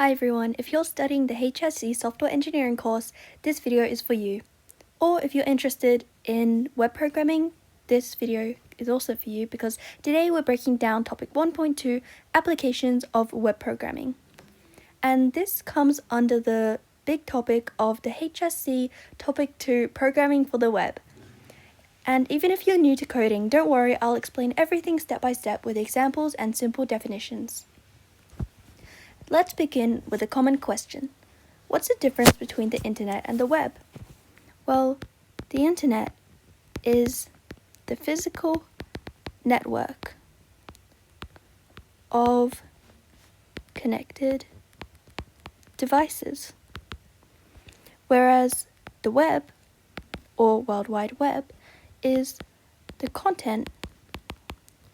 Hi everyone, if you're studying the HSC Software Engineering course, this video is for you. Or if you're interested in web programming, this video is also for you because today we're breaking down topic 1.2, applications of web programming. And this comes under the big topic of the HSC topic 2, programming for the web. And even if you're new to coding, don't worry, I'll explain everything step by step with examples and simple definitions. Let's begin with a common question. What's the difference between the internet and the web? Well, the internet is the physical network of connected devices, whereas the web, or World Wide Web, is the content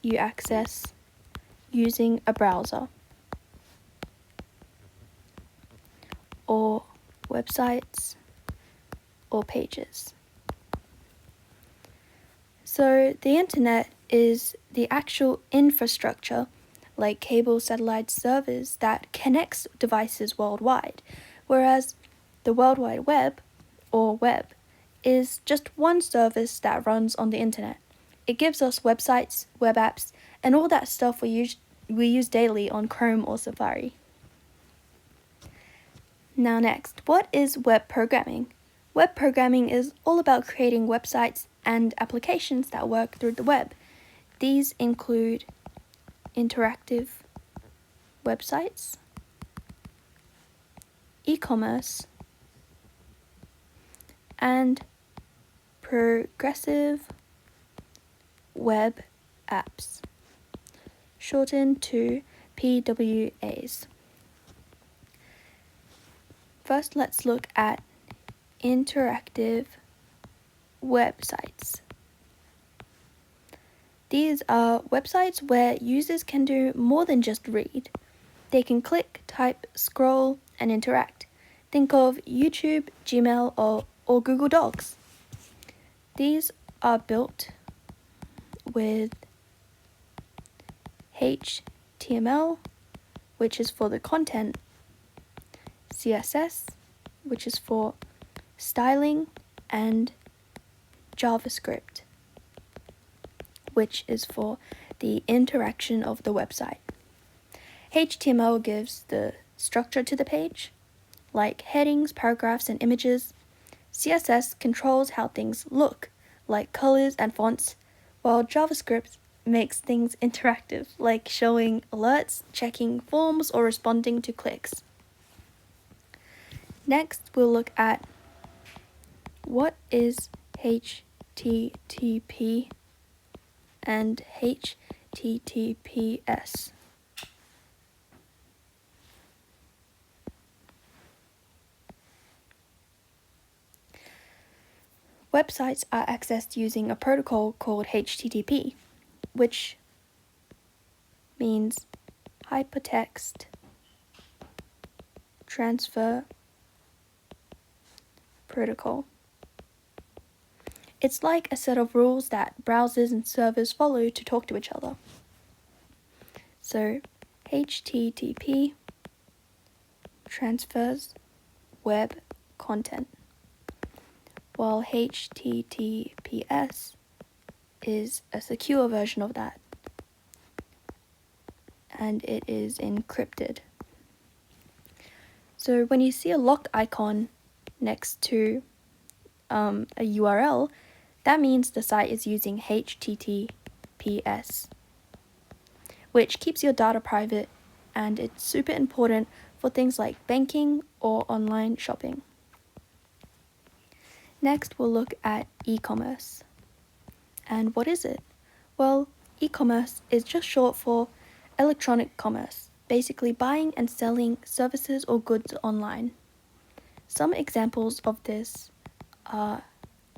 you access using a browser or websites or pages. So the internet is the actual infrastructure, like cable, satellite, servers, that connects devices worldwide, whereas the World Wide Web, or web, is just one service that runs on the internet. It gives us websites, web apps, and all that stuff we use daily on Chrome or Safari. Now next, what is web programming? Web programming is all about creating websites and applications that work through the web. These include interactive websites, e-commerce, and progressive web apps, shortened to PWAs. First, let's look at interactive websites. These are websites where users can do more than just read. They can click, type, scroll, and interact. Think of YouTube, Gmail, or Google Docs. These are built with HTML, which is for the content, CSS, which is for styling, and JavaScript, which is for the interaction of the website. HTML gives the structure to the page, like headings, paragraphs, and images. CSS controls how things look, like colors and fonts, while JavaScript makes things interactive, like showing alerts, checking forms, or responding to clicks. Next, we'll look at what is HTTP and HTTPS. Websites are accessed using a protocol called HTTP, which means Hypertext Transfer Protocol. It's like a set of rules that browsers and servers follow to talk to each other. So, HTTP transfers web content, while HTTPS is a secure version of that, and it is encrypted. So when you see a lock icon next to a URL, that means the site is using HTTPS, which keeps your data private, and it's super important for things like banking or online shopping. Next, we'll look at e-commerce. And what is it? Well, e-commerce is just short for electronic commerce, basically buying and selling services or goods online. Some examples of this are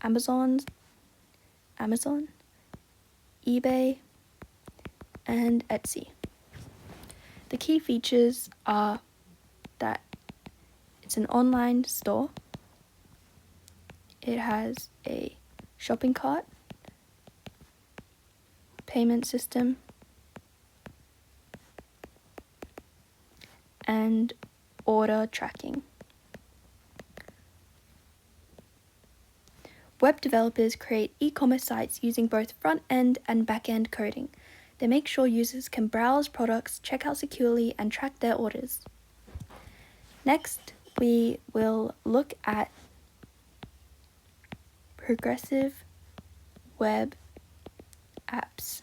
Amazon, eBay, and Etsy. The key features are that it's an online store, it has a shopping cart, payment system, and order tracking. Web developers create e-commerce sites using both front-end and back-end coding. They make sure users can browse products, check out securely, and track their orders. Next, we will look at progressive web apps.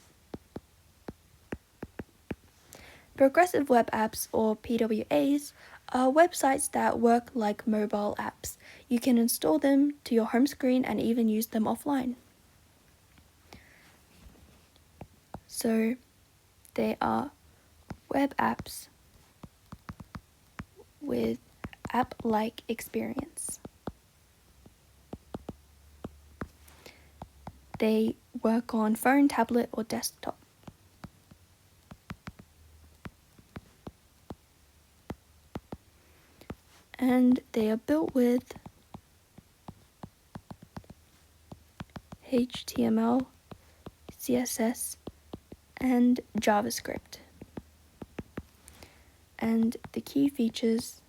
Progressive web apps, or PWAs, are websites that work like mobile apps. You can install them to your home screen and even use them offline. So, they are web apps with app-like experience. They work on phone, tablet, or desktop. And they are built with HTML, CSS, and JavaScript. And the key features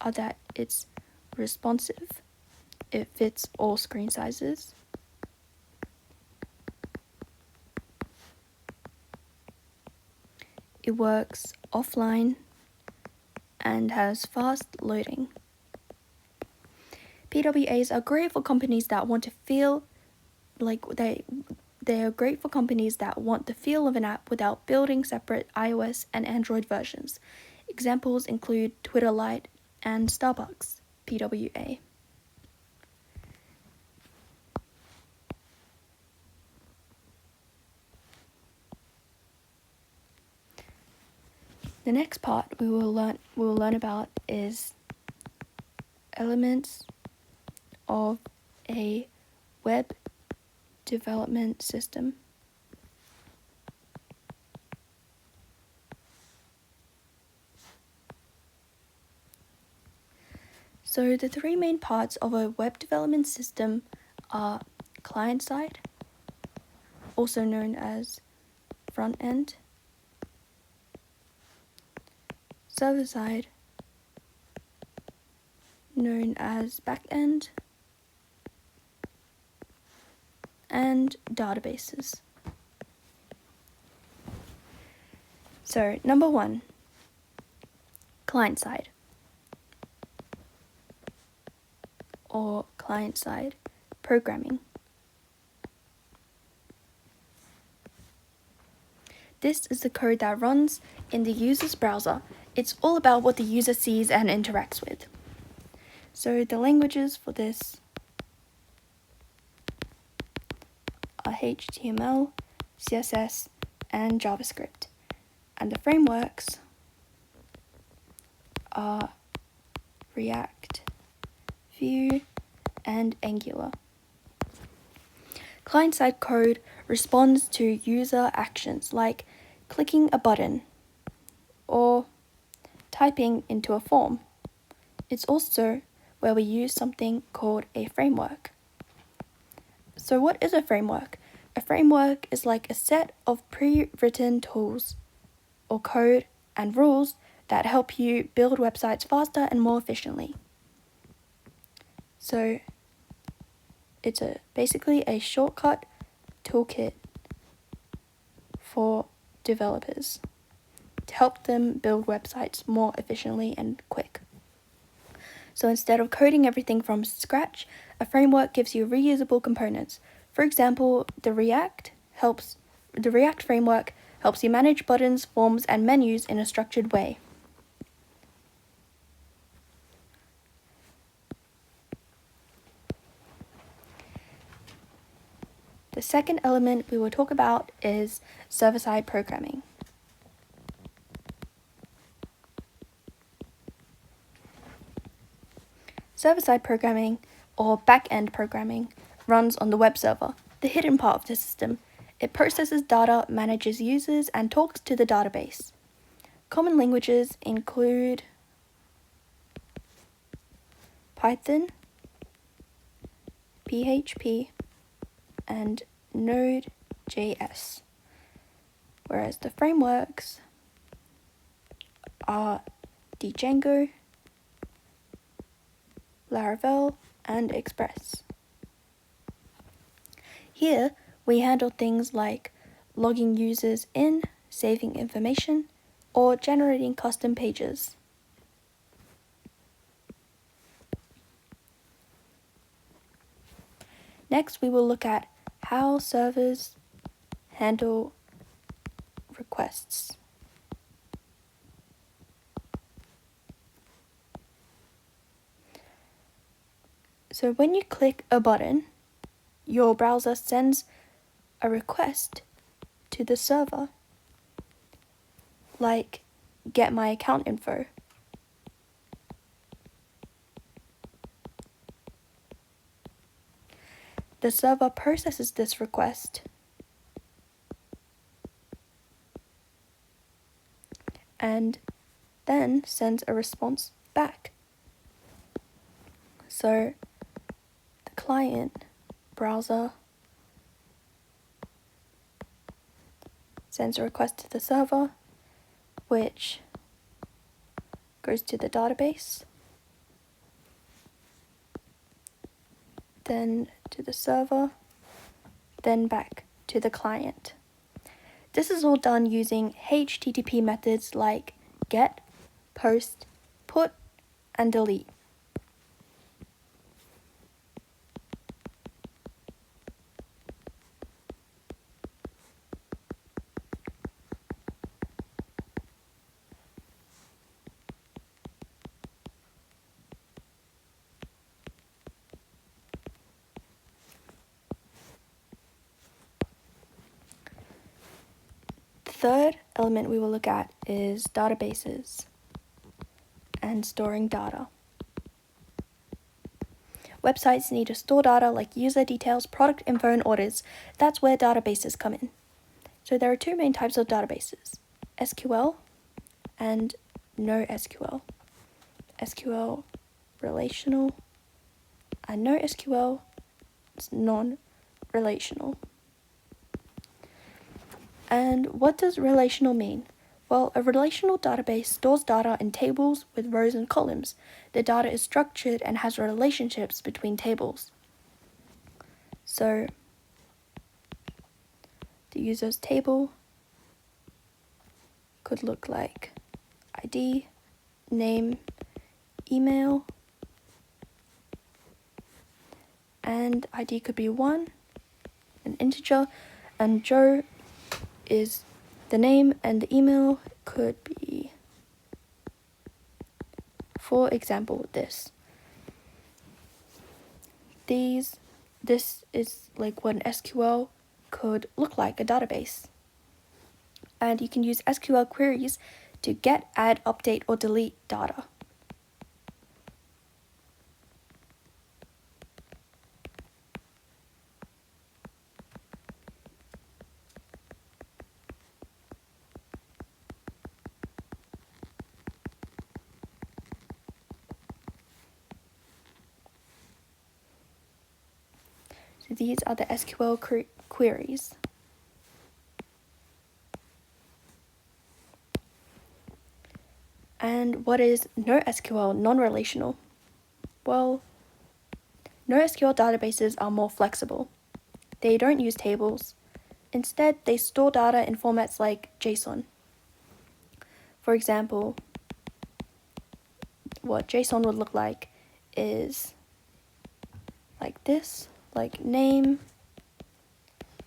are that it's responsive, it fits all screen sizes, it works offline, and has fast loading. PWAs are great for companies that want to feel like they are great for companies that want the feel of an app without building separate iOS and Android versions. Examples include Twitter Lite and Starbucks PWA. The next part we will learn about is elements of a web development system. So the three main parts of a web development system are client side, also known as front end, server side, known as back end, and databases. So, number 1, client side, or client side programming. This is the code that runs in the user's browser. It's all about what the user sees and interacts with. So the languages for this are HTML, CSS, and JavaScript. And the frameworks are React, Vue, and Angular. Client-side code responds to user actions like clicking a button or typing into a form. It's also where we use something called a framework. So what is a framework? A framework is like a set of pre-written tools or code and rules that help you build websites faster and more efficiently. So it's basically a shortcut toolkit for developers to help them build websites more efficiently and quick. So instead of coding everything from scratch, a framework gives you reusable components. For example, the React framework helps you manage buttons, forms, and menus in a structured way. The second element we will talk about is server-side programming. Server-side programming, or back-end programming, runs on the web server, the hidden part of the system. It processes data, manages users, and talks to the database. Common languages include Python, PHP, and Node.js, whereas the frameworks are Django, Laravel, and Express. Here, we handle things like logging users in, saving information, or generating custom pages. Next, we will look at how servers handle requests. So when you click a button, your browser sends a request to the server, like get my account info. The server processes this request and then sends a response back. So the client browser sends a request to the server, which goes to the database, then to the server, then back to the client. This is all done using HTTP methods like get, post, put, and delete. The third element we will look at is databases and storing data. Websites need to store data like user details, product info, and orders. That's where databases come in. So there are two main types of databases, SQL and NoSQL. SQL relational and NoSQL is non-relational. And what does relational mean? Well, a relational database stores data in tables with rows and columns. The data is structured and has relationships between tables. So, the user's table could look like ID, name, email, and ID could be 1, an integer, and Joe is the name, and the email could be, for example, this. This is like what an SQL could look like, a database. And you can use SQL queries to get, add, update, or delete data. So these are the SQL queries. And what is NoSQL, non-relational? Well, NoSQL databases are more flexible. They don't use tables. Instead, they store data in formats like JSON. For example, what JSON would look like is like this, like name,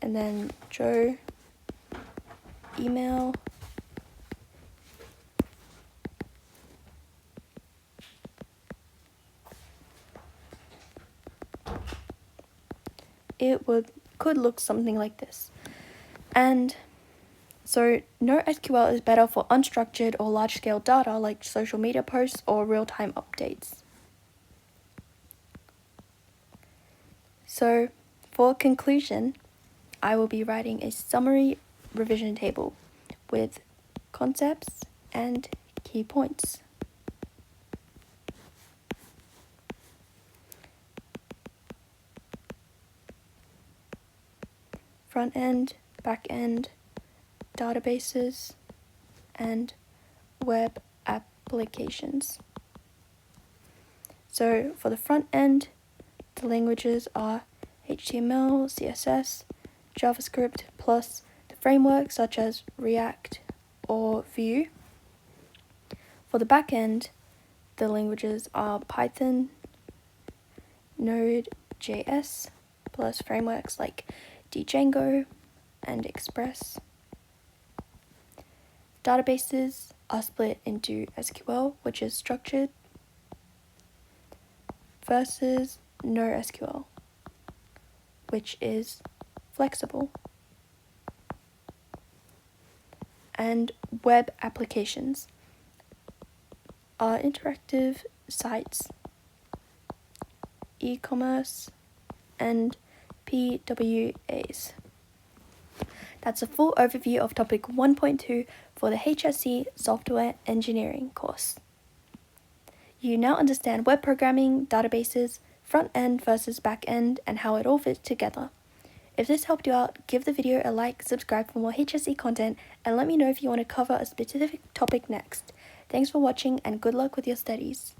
and then Joe, email, could look something like this. And so NoSQL is better for unstructured or large-scale data like social media posts or real-time updates. So for conclusion, I will be writing a summary revision table with concepts and key points. Front end, back end, databases, and web applications. So for the front end, the languages are HTML, CSS, JavaScript, plus the frameworks such as React or Vue. For the back end, the languages are Python, Node.js, plus frameworks like Django and Express. Databases are split into SQL, which is structured, versus NoSQL, which is flexible. And web applications are interactive sites, e-commerce, and PWAs. That's a full overview of topic 1.2 for the HSC Software Engineering course. You now understand web programming, databases, front end versus back end, and how it all fits together. If this helped you out, give the video a like, subscribe for more HSC content, and let me know if you want to cover a specific topic next. Thanks for watching and good luck with your studies.